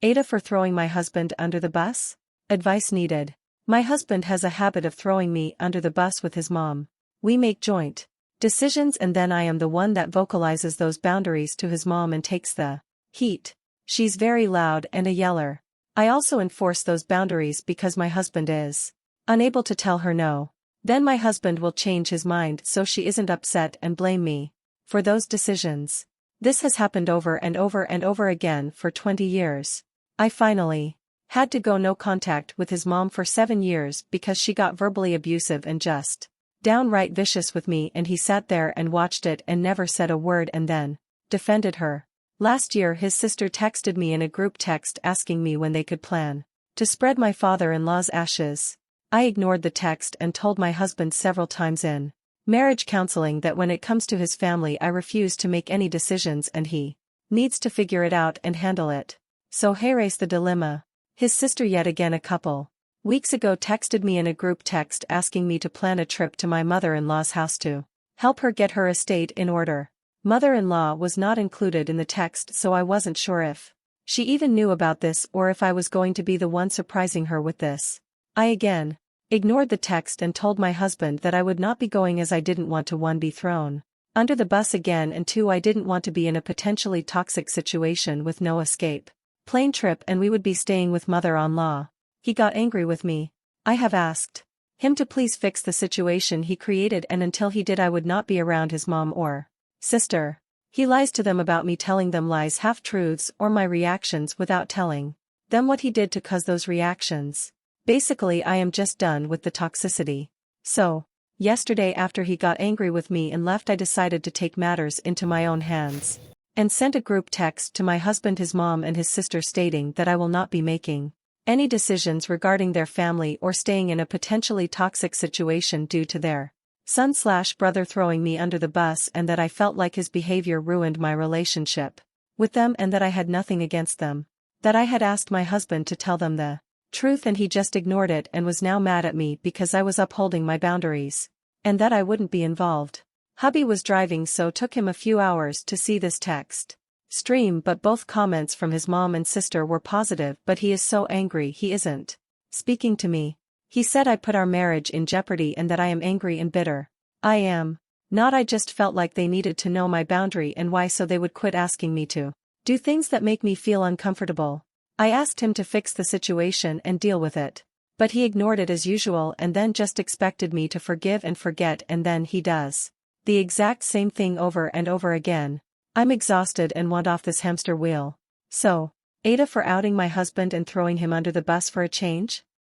AITAH for throwing my husband under the bus? Advice needed. My husband has a habit of throwing me under the bus with his mom. We make joint decisions and then I am the one that vocalizes those boundaries to his mom and takes the heat. She's very loud and a yeller. I also enforce those boundaries because my husband is unable to tell her no. Then my husband will change his mind so she isn't upset and blame me for those decisions. This has happened over and over and over again for 20 years. I finally had to go no contact with his mom for 7 years because she got verbally abusive and just downright vicious with me, and he sat there and watched it and never said a word and then defended her. Last year his sister texted me in a group text asking me when they could plan to spread my father-in-law's ashes. I ignored the text and told my husband several times in marriage counseling that when it comes to his family I refuse to make any decisions and he needs to figure it out and handle it. So here's the dilemma. His sister yet again a couple weeks ago texted me in a group text asking me to plan a trip to my mother-in-law's house to help her get her estate in order. Mother-in-law was not included in the text, so I wasn't sure if she even knew about this or if I was going to be the one surprising her with this. I again ignored the text and told my husband that I would not be going as I didn't want to 1. Be thrown under the bus again and 2. I didn't want to be in a potentially toxic situation with no escape plane trip and we would be staying with mother-in-law. He got angry with me. I have asked him to please fix the situation he created, and until he did I would not be around his mom or sister. He lies to them about me, telling them lies, half-truths, or my reactions without telling them what he did to cause those reactions. Basically I am just done with the toxicity. So, yesterday after he got angry with me and left, I decided to take matters into my own hands and sent a group text to my husband, his mom and his sister stating that I will not be making any decisions regarding their family or staying in a potentially toxic situation due to their son/brother throwing me under the bus, and that I felt like his behavior ruined my relationship with them and that I had nothing against them. That I had asked my husband to tell them the truth and he just ignored it and was now mad at me because I was upholding my boundaries and that I wouldn't be involved. Hubby was driving, so took him a few hours to see this text stream, but both comments from his mom and sister were positive, but he is so angry he isn't speaking to me. He said I put our marriage in jeopardy and that I am angry and bitter. I am not. I just felt like they needed to know my boundary and why, so they would quit asking me to do things that make me feel uncomfortable. I asked him to fix the situation and deal with it, but he ignored it as usual and then just expected me to forgive and forget, and then he does the exact same thing over and over again. I'm exhausted and want off this hamster wheel. So, AITAH for outing my husband and throwing him under the bus for a change?